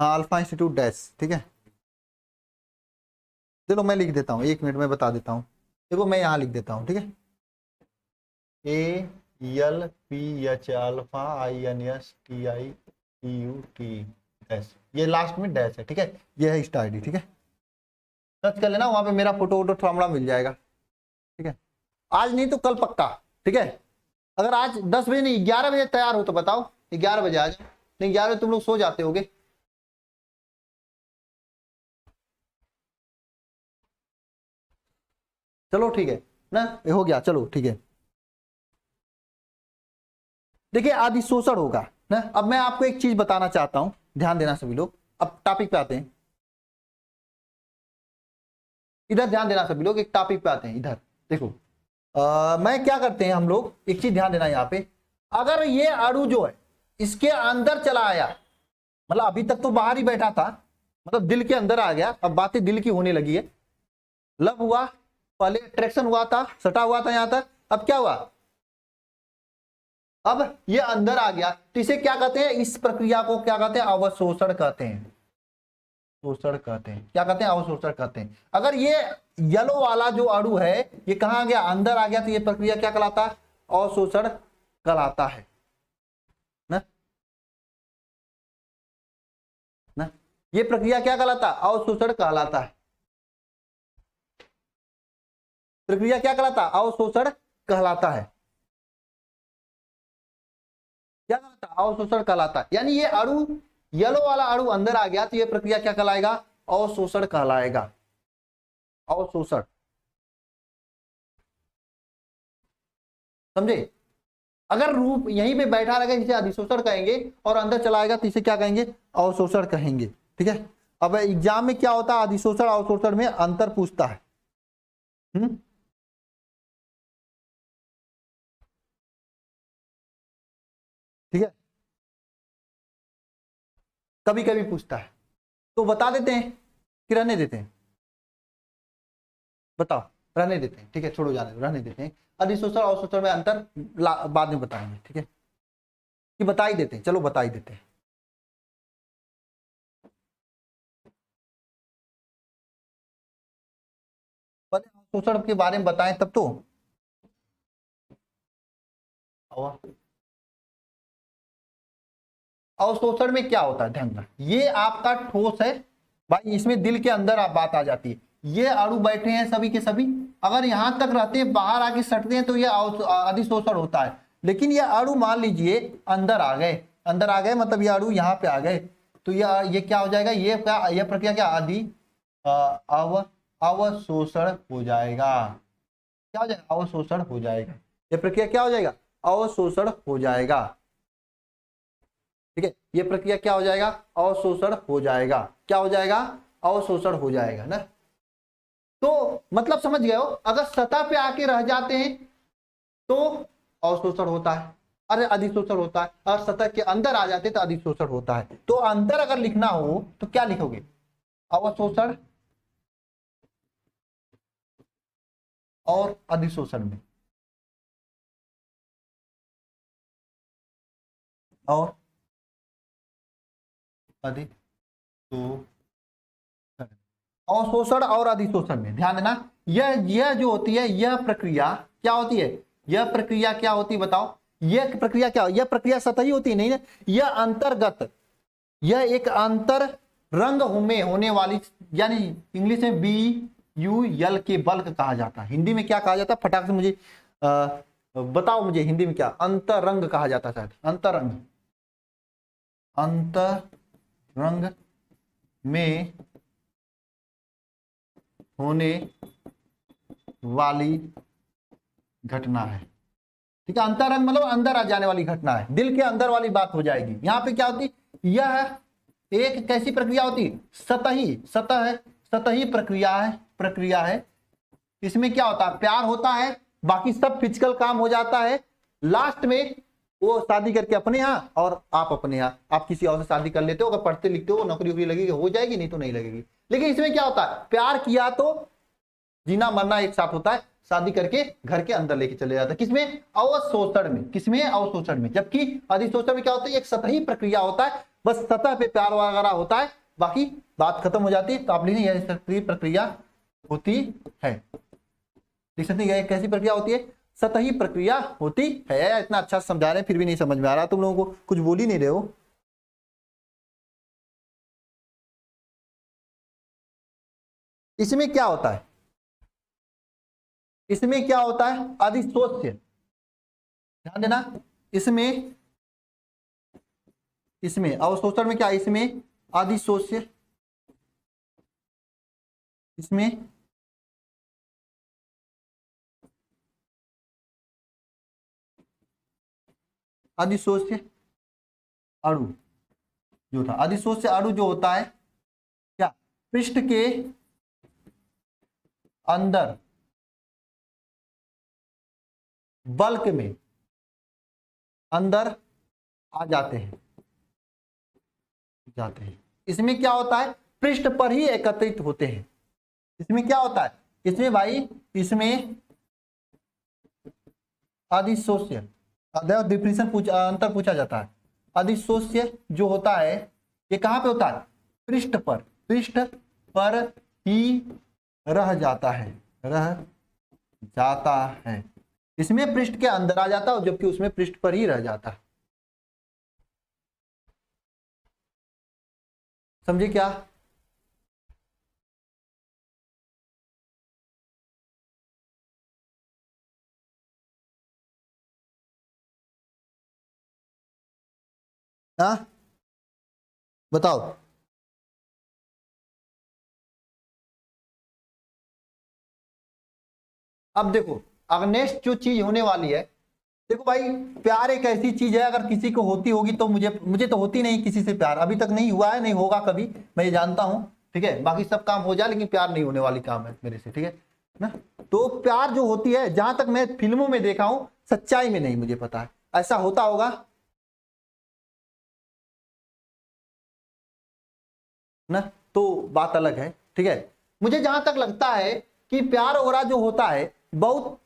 हाँ अल्फा इंस्टीट्यूट डैश, ठीक है। चलो मैं लिख देता हूँ, एक मिनट में बता देता हूँ। देखो मैं यहाँ लिख देता हूँ, ठीक है। ALPH अल्फा INSTITUT डैश, ये लास्ट में डैश है, ठीक है। ये है इंस्टा आईडी, ठीक है। सर्च कर लेना, वहां पे मेरा फोटो वोटो थोड़ा मिल जाएगा, ठीक है। आज नहीं तो कल पक्का, ठीक है। अगर आज 10 बजे नहीं 11 बजे तैयार हो तो बताओ, 11 बजे आ जाओ, नहीं 11 बजे तुम लोग सो जाते होगे। चलो ठीक है ना, ये हो गया, चलो ठीक है। देखिए आदि शोषण होगा ना। अब मैं आपको एक चीज बताना चाहता हूं, ध्यान देना सभी लोग। अब टॉपिक पे आते हैं, इधर ध्यान देना सभी लोग, एक टॉपिक पे आते हैं इधर। देखो मैं क्या करते हैं हम लोग, एक चीज ध्यान देना यहाँ पे। अगर ये अणु जो है इसके अंदर चला आया, मतलब अभी तक तो बाहर ही बैठा था, मतलब दिल के अंदर आ गया, अब बातें दिल की होने लगी है। लव हुआ, पहले अट्रैक्शन हुआ था, सटा हुआ था यहां तक, अब क्या हुआ, अब ये अंदर आ गया, तो इसे क्या कहते हैं, इस प्रक्रिया को क्या कहते हैं, अवशोषण कहते हैं। शोषण कहते हैं, क्या कहते हैं, अवशोषण कहते हैं। अगर ये येलो वाला जो अणु है ये कहां गया, अंदर आ गया, तो ये प्रक्रिया क्या कहलाता है, अवशोषण कहलाता है ना। ना ये प्रक्रिया क्या कहलाता है, अवशोषण कहलाता है। प्रक्रिया क्या कहलाता है, अवशोषण कहलाता है। क्या कहलाता है, अवशोषण कहलाता है। यानी ये अणु, येलो वाला अणु अंदर आ गया तो ये प्रक्रिया क्या कहलाएगा, अवशोषण कहलाएगा, अवशोषण, समझे। अगर रूप यहीं पे बैठा रहेगा इसे अधिशोषण कहेंगे, और अंदर चला आएगा तो इसे क्या कहेंगे, अवशोषण कहेंगे, ठीक है। अब एग्जाम में क्या होता है, अधिशोषण अवशोषण में अंतर पूछता है। ठीक है, कभी कभी पूछता है, तो बता देते हैं कि रहने देते हैं, बताओ। रहने देते हैं, ठीक है, छोड़ो जाने दो, रहने देते हैं। अधिशोषण अवशोषण में अंतर बाद में बताएंगे, ठीक है, कि बता ही देते हैं, चलो बता ही देते हैं। अवशोषण के बारे में बताएं तब तो। अवशोषण में क्या होता है, ध्यान रखना, ये आपका ठोस है भाई, इसमें दिल के अंदर आप बात आ जाती है। ये अणु बैठे हैं सभी के सभी, अगर यहां तक रहते हैं, बाहर आके सटते हैं तो ये अधिशोषण होता है। लेकिन ये अणु मान लीजिए अंदर आ गए, अंदर आ गए मतलब ये अणु यहाँ पे आ गए, तो ये क्या हो जाएगा, ये क्या, यह प्रक्रिया क्या, अवशोषण हो जाएगा। क्या हो जाएगा, अवशोषण हो जाएगा। ये प्रक्रिया क्या हो जाएगा, अवशोषण हो जाएगा, ठीक है। ये प्रक्रिया क्या हो जाएगा, अवशोषण हो जाएगा। क्या हो जाएगा, अवशोषण हो जाएगा ना। तो मतलब समझ गए हो, अगर सतह पे आके रह जाते हैं तो अवशोषण होता है, अरे अधिशोषण होता है। और सतह के अंदर आ जाते तो अधिशोषण होता है। तो अंतर अगर लिखना हो तो क्या लिखोगे, अवशोषण और अधिशोषण में, और अधिशोषण, अवशोषण और अधिशोषण में ध्यान देना। यह जो होती है, यह प्रक्रिया क्या होती है, यह प्रक्रिया क्या होती है बताओ, यह प्रक्रिया क्या, यह प्रक्रिया सतही होती है नहीं ना, यह अंतर्गत, यह एक अंतर रंग में होने वाली, यानी इंग्लिश में BUL के बल्क कहा जाता है। हिंदी में क्या कहा जाता है, फटाक से मुझे बताओ, मुझे हिंदी में क्या, अंतरंग कहा जाता है शायद, अंतरंग, अंतरंग में होने वाली घटना है, ठीक है। अंतरंग मतलब अंदर आ जाने वाली घटना है, दिल के अंदर वाली बात हो जाएगी। यहां पे क्या होती, यह एक कैसी प्रक्रिया होती, सतही प्रक्रिया है। इसमें क्या होता है, प्यार होता है, बाकी सब फिजिकल काम हो जाता है। लास्ट में वो शादी करके अपने यहाँ और आप अपने यहाँ, आप किसी और से शादी कर लेते हो, अगर पढ़ते लिखते हो नौकरी वोकरी लगेगी, हो जाएगी, नहीं तो नहीं लगेगी। लेकिन इसमें क्या होता है, प्यार किया तो जीना मरना एक साथ होता है, शादी करके घर के अंदर लेके चले जाते हैं। किसमें, अवशोषण में, किसमें, अवशोषण में। जबकि अधिशोषण में क्या होता है, एक सतही प्रक्रिया होता है, बस सतह पे प्यार वगैरह होता है, बाकी बात खत्म हो जाती है। तो आप लिखें यह सतही प्रक्रिया होती है, लिख सकते हैं, कैसी प्रक्रिया होती है, सतही प्रक्रिया होती है। इतना अच्छा समझा रहे हैं फिर भी नहीं समझ में आ रहा, तुम लोगों को कुछ बोल ही नहीं रहे हो। इसमें क्या होता है, इसमें क्या होता है, अधिशोष्य, ध्यान देना। इसमें अवशोषण में क्या, इसमें अधिशोष्य, इसमें अधिशोष्य अणु जो था, अधिशोष्य अणु जो होता है क्या, पृष्ठ के अंदर बल्क में अंदर आ जाते हैं। इसमें क्या होता है, पृष्ठ पर ही एकत्रित होते हैं। इसमें क्या होता है, इसमें भाई, इसमें अधिशोष्य, डिफिनेशन अंतर पूछा जाता है। अधिशोष्य जो होता है ये कहां पे होता है, पृष्ठ पर ही रह जाता है, इसमें पृष्ठ के अंदर आ जाता है, जबकि उसमें पृष्ठ पर ही रह जाता है। समझे क्या, हाँ बताओ। अब देखो, अब नेक्स्ट जो चीज होने वाली है, देखो भाई, प्यार एक ऐसी चीज है, अगर किसी को होती होगी तो मुझे तो होती नहीं किसी से प्यार, अभी तक नहीं हुआ है, नहीं होगा कभी, मैं ये जानता हूं, ठीक है। बाकी सब काम हो जाए लेकिन प्यार नहीं होने वाली काम है मेरे से, ठीक है ना। तो प्यार जो होती है, जहां तक मैं फिल्मों में देखा हूं, सच्चाई में नहीं मुझे पता है, ऐसा होता होगा ना, तो बात अलग है, ठीक है। मुझे जहां तक लगता है कि प्यार वगैरह जो होता है बहुत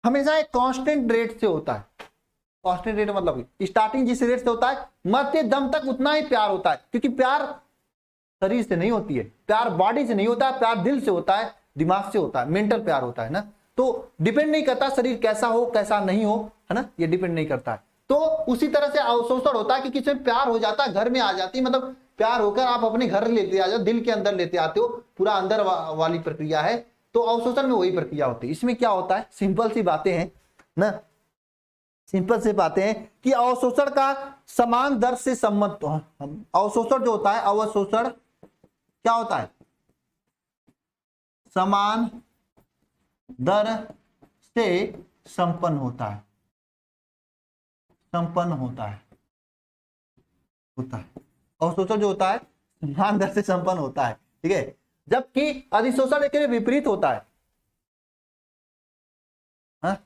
हमेशा एक कांस्टेंट रेट से होता है। कांस्टेंट रेट मतलब स्टार्टिंग जिस रेट से होता है मरते दम तक उतना ही प्यार होता है, क्योंकि प्यार शरीर से नहीं होती है, प्यार बॉडी से नहीं होता है, प्यार दिल से होता है, दिमाग से होता है, मेंटल प्यार होता है ना। तो डिपेंड नहीं करता शरीर कैसा हो कैसा नहीं हो, है ना, ये डिपेंड नहीं करता है। तो उसी तरह से अवशोषण होता है कि किसी में प्यार हो जाता है, घर में आ जाती है, मतलब प्यार होकर आप अपने घर लेते आ जाओ, दिल के अंदर लेते आते हो, पूरा अंदर वाली प्रक्रिया है। तो अवशोषण में वही प्रक्रिया होती है। इसमें क्या होता है, सिंपल सी बातें हैं ना, सिंपल सी बातें हैं कि अवशोषण का समान दर से संबंध, अवशोषण जो होता है, अवशोषण क्या होता है, समान दर से संपन्न होता है, संपन्न होता है अवशोषण जो होता है समान दर से संपन्न होता है, ठीक है। जबकि अधिशोषण एक विपरीत होता है, हाँ?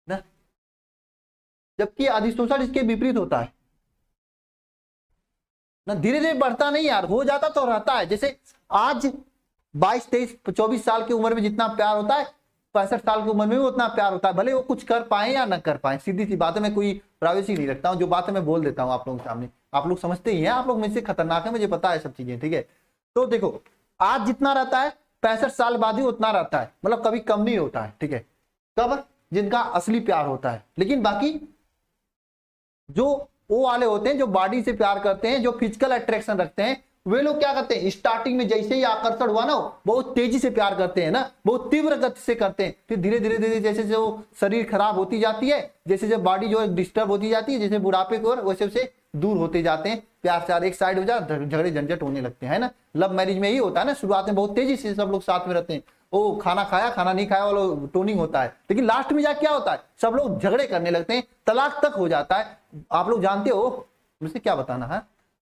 ना, जबकि अधिशोषण इसके विपरीत होता है ना, धीरे धीरे बढ़ता नहीं यार, हो जाता तो रहता है। जैसे आज 22, 23, 24 साल की उम्र में जितना प्यार होता है 65 साल की उम्र में भी उतना प्यार होता है, भले वो कुछ कर पाए या ना कर पाए। सीधी सी बात है, मैं कोई प्राइवेसी नहीं रखता हूँ, जो बात है मैं बोल देता हूँ आप लोगों के सामने, आप लोग समझते ही हैं, आप लोग में से खतरनाक है, मुझे पता है सब चीजें, ठीक है। तो देखो आज जितना रहता है 65 साल बाद ही उतना रहता है, मतलब कभी कम नहीं होता है, ठीक है। कब, जिनका असली प्यार होता है। लेकिन बाकी जो वो वाले होते हैं जो बॉडी से प्यार करते हैं, जो फिजिकल अट्रैक्शन रखते हैं, वे लोग क्या करते हैं, स्टार्टिंग में जैसे ही आकर्षण हुआ ना बहुत तेजी से प्यार करते हैं ना, बहुत तीव्र गति से करते हैं, फिर धीरे धीरे धीरे जैसे जो शरीर खराब होती जाती है, जैसे जैसे बॉडी जो है डिस्टर्ब होती जाती है, जैसे बुढ़ापे की ओर वैसे वैसे दूर होते जाते हैं, प्यार से एक साइड हो जाए, झगड़े झंझट होने लगते हैं, है ना। लव मैरिज में ही होता है ना, शुरुआत में बहुत तेजी से सब लोग साथ में रहते हैं, वो खाना खाया खाना नहीं खाया वाला टोनिंग होता है, लेकिन लास्ट में जाके क्या होता है, सब लोग झगड़े करने लगते हैं, तलाक तक हो जाता है। आप लोग जानते हो, मुझसे क्या बताना है।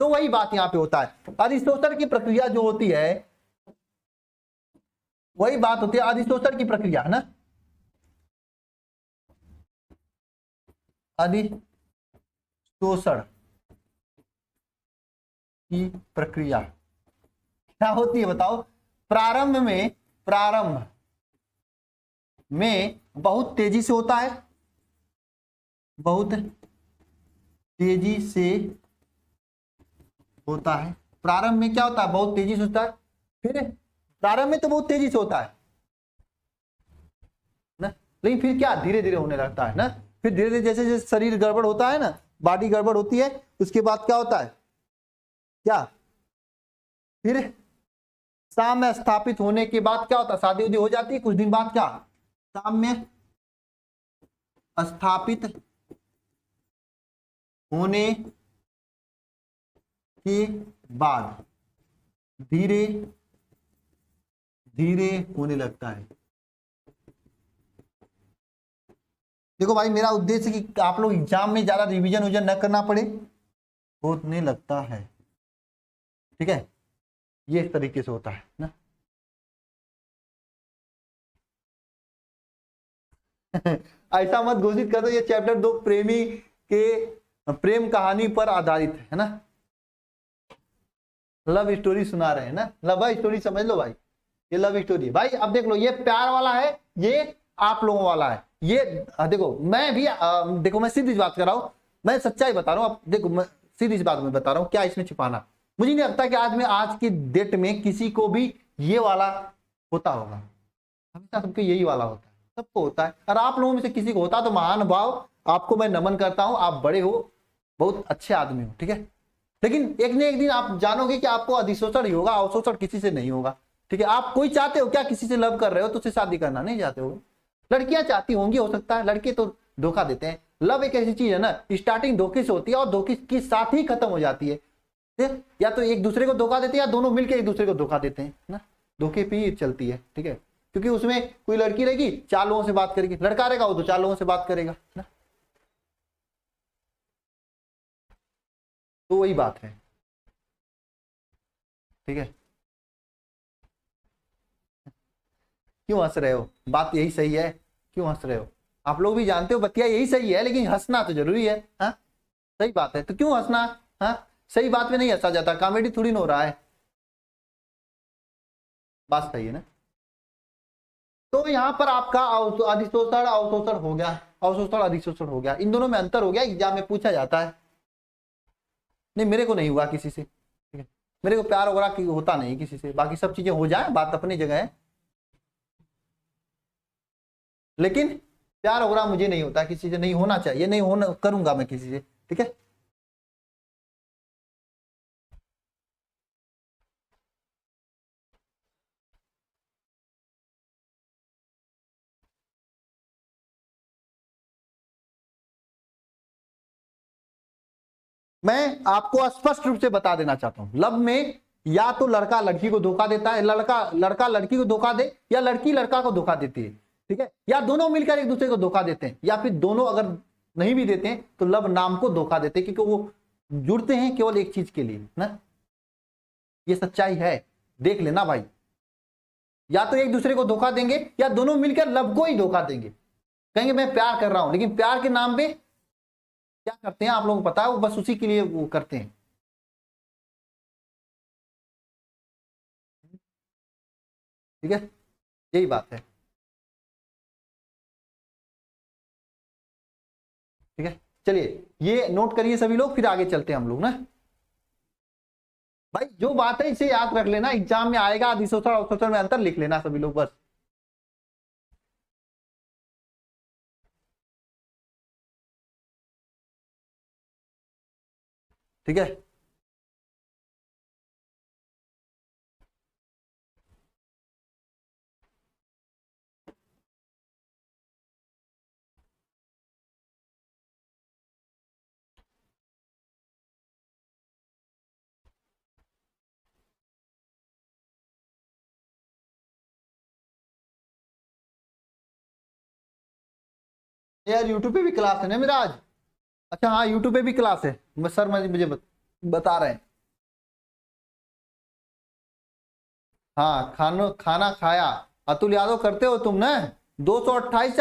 तो वही बात यहाँ पे होता है, अधिशोषण की प्रक्रिया जो होती है वही बात होती है, अधिशोषण की प्रक्रिया, है ना, अधिशोषण की प्रक्रिया क्या होती है बताओ। प्रारंभ में बहुत तेजी से होता है, बहुत तेजी से होता है। प्रारंभ में क्या होता है, बहुत तेजी से होता है, फिर प्रारंभ में तो बहुत तेजी से होता है ना, लेकिन फिर क्या धीरे धीरे होने लगता है ना, फिर धीरे धीरे जैसे जैसे शरीर गड़बड़ होता है ना, बॉडी गड़बड़ होती है, उसके बाद क्या होता है, क्या फिर साम्य स्थापित होने के बाद क्या होता है, शादी उदी हो जाती है, कुछ दिन बाद क्या साम्य स्थापित होने के बाद धीरे धीरे होने लगता है। देखो भाई मेरा उद्देश्य कि आप लोग एग्जाम में ज्यादा रिवीजन विजन न करना पड़े, होने लगता है, ठीक है, ये इस तरीके से होता है ना। ऐसा मत घोषित कर दो ये चैप्टर दो प्रेमी के प्रेम कहानी पर आधारित है ना, लव स्टोरी सुना रहे हैं ना, लव स्टोरी समझ लो भाई, ये लव स्टोरी भाई। अब देख लो ये प्यार वाला है, ये आप लोगों वाला है, ये देखो मैं भी देखो मैं सीधी बात कर रहा हूं, मैं सच्चाई बता रहा हूं। अब देखो मैं सीधी बात में बता रहा हूं, क्या इसमें छिपाना। मुझे नहीं लगता कि आज की डेट में किसी को भी ये वाला होता होगा, हमेशा सबको यही वाला होता है, सबको होता है। और आप लोगों में से किसी को होता तो महान भाव, आपको मैं नमन करता हूं, आप बड़े हो, बहुत अच्छे आदमी हो, ठीक है। लेकिन एक न एक दिन आप जानोगे कि आपको अधिशोषण ही होगा, अवशोषण किसी से नहीं होगा, ठीक है। आप कोई चाहते हो क्या, किसी से लव कर रहे हो तो उससे शादी करना नहीं चाहते हो, लड़कियां चाहती होंगी, हो सकता है, लड़के तो धोखा देते हैं। लव एक ऐसी चीज है ना, स्टार्टिंग धोखे से होती है और धोखे के साथ ही खत्म हो जाती है, या तो एक दूसरे को धोखा देते हैं या दोनों मिलकर एक दूसरे को धोखा देते हैं ना, धोखे पे ही चलती है, ठीक है। क्योंकि उसमें कोई लड़की रहेगी 4 लोगों से बात करेगी, लड़का रहेगा वो तो 4 लोगों से बात करेगा ना, तो वही बात है, ठीक है। क्यों हंस रहे हो, बात यही सही है, क्यों हंस रहे हो, आप लोग भी जानते हो बतिया यही सही है, लेकिन हंसना तो जरूरी है, हाँ सही बात है, तो क्यों हंसना, हाँ सही बात में नहीं हंसा जाता, कॉमेडी थोड़ी ना हो रहा है, बात सही है ना। तो यहाँ पर आपका अधिशोषण अवशोषण हो गया, अवशोषण अधिशोषण हो गया, इन दोनों में अंतर हो गया, एग्जाम में पूछा जाता है। नहीं मेरे को नहीं हुआ किसी से, ठीक है, मेरे को प्यार वगैरह होता नहीं किसी से, बाकी सब चीजें हो जाए, बात अपनी जगह है, लेकिन प्यार वगैरह मुझे नहीं होता किसी से, नहीं होना चाहिए, नहीं होना करूंगा मैं किसी से, ठीक है। मैं आपको स्पष्ट रूप से बता देना चाहता हूं, लव में या तो लड़का लड़की को धोखा देता है, लड़का लड़की को धोखा दे, या लड़की लड़का को धोखा देती है, ठीक है, या दोनों मिलकर एक दूसरे को धोखा देते हैं, या फिर दोनों अगर नहीं भी देते हैं तो लव नाम को धोखा देते हैं, क्योंकि वो जुड़ते हैं केवल एक चीज के लिए ना, ये सच्चाई है, देख लेना भाई। या तो एक दूसरे को धोखा देंगे, या दोनों मिलकर लव को ही धोखा देंगे, कहेंगे मैं प्यार कर रहा हूं, लेकिन प्यार के नाम पे क्या करते हैं आप लोगों को पता है, वो बस उसी के लिए वो करते हैं। ठीक है, यही बात है, ठीक है। चलिए ये नोट करिए सभी लोग, फिर आगे चलते हैं हम लोग ना। भाई जो बात है इसे याद रख लेना, एग्जाम में आएगा, अधिशोषण अवशोषण में अंतर लिख लेना सभी लोग बस। ठीक है, यार यूट्यूब पे भी क्लास है ना मेरा आज। अच्छा हाँ यूट्यूब पे भी क्लास है, सर मुझे बता रहे हैं। हाँ खाना खाना खाया, अतुल यादव करते हो तुम ना, 228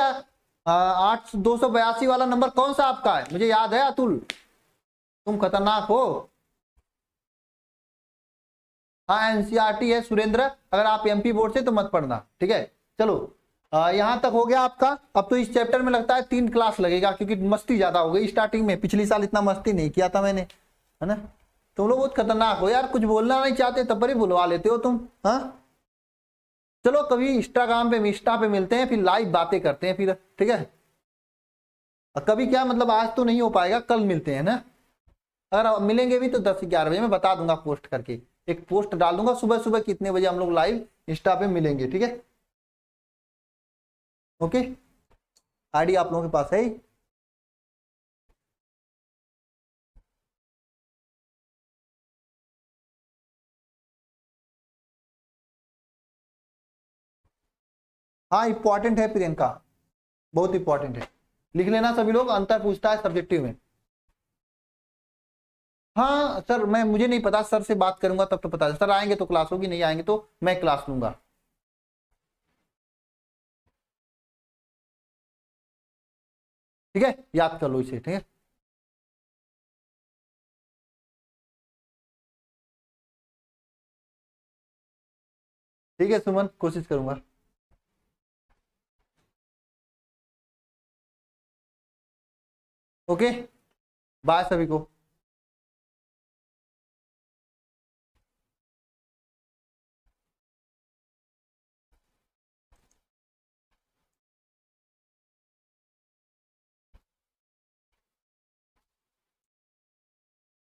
8 282 वाला नंबर कौन सा आपका है, मुझे याद है अतुल, तुम खतरनाक हो। हाँ एनसीईआरटी है सुरेंद्र, अगर आप एमपी बोर्ड से तो मत पढ़ना, ठीक है। चलो यहाँ तक हो गया आपका। अब तो इस चैप्टर में लगता है 3 क्लास लगेगा, क्योंकि मस्ती ज्यादा हो गई स्टार्टिंग में, पिछली साल इतना मस्ती नहीं किया था मैंने, है ना। तुम लोग बहुत खतरनाक हो यार, कुछ बोलना नहीं चाहते तब पर ही बुलवा लेते हो तुम, हाँ। चलो कभी इंस्टाग्राम पे इंस्टा पे मिलते हैं, फिर लाइव बातें करते हैं फिर, ठीक है। कभी क्या मतलब आज तो नहीं हो पाएगा, कल मिलते हैं ना, अगर मिलेंगे भी तो 10-11 बजे मैं बता दूंगा, पोस्ट करके एक पोस्ट डाल दूंगा, सुबह सुबह कितने बजे हम लोग लाइव इंस्टा पे मिलेंगे, ठीक है। ओके, आईडी आप लोगों के पास है ही? हाँ इंपॉर्टेंट है प्रियंका, बहुत इंपॉर्टेंट है, लिख लेना सभी लोग, अंतर पूछता है सब्जेक्टिव में। हाँ सर मैं मुझे नहीं पता, सर से बात करूंगा तब तो पता है, सर आएंगे तो क्लास होगी, नहीं आएंगे तो मैं क्लास लूंगा। ठीक है, याद कर लो इसे, ठीक है। ठीक है सुमन, कोशिश करूंगा। ओके, बाय सभी को।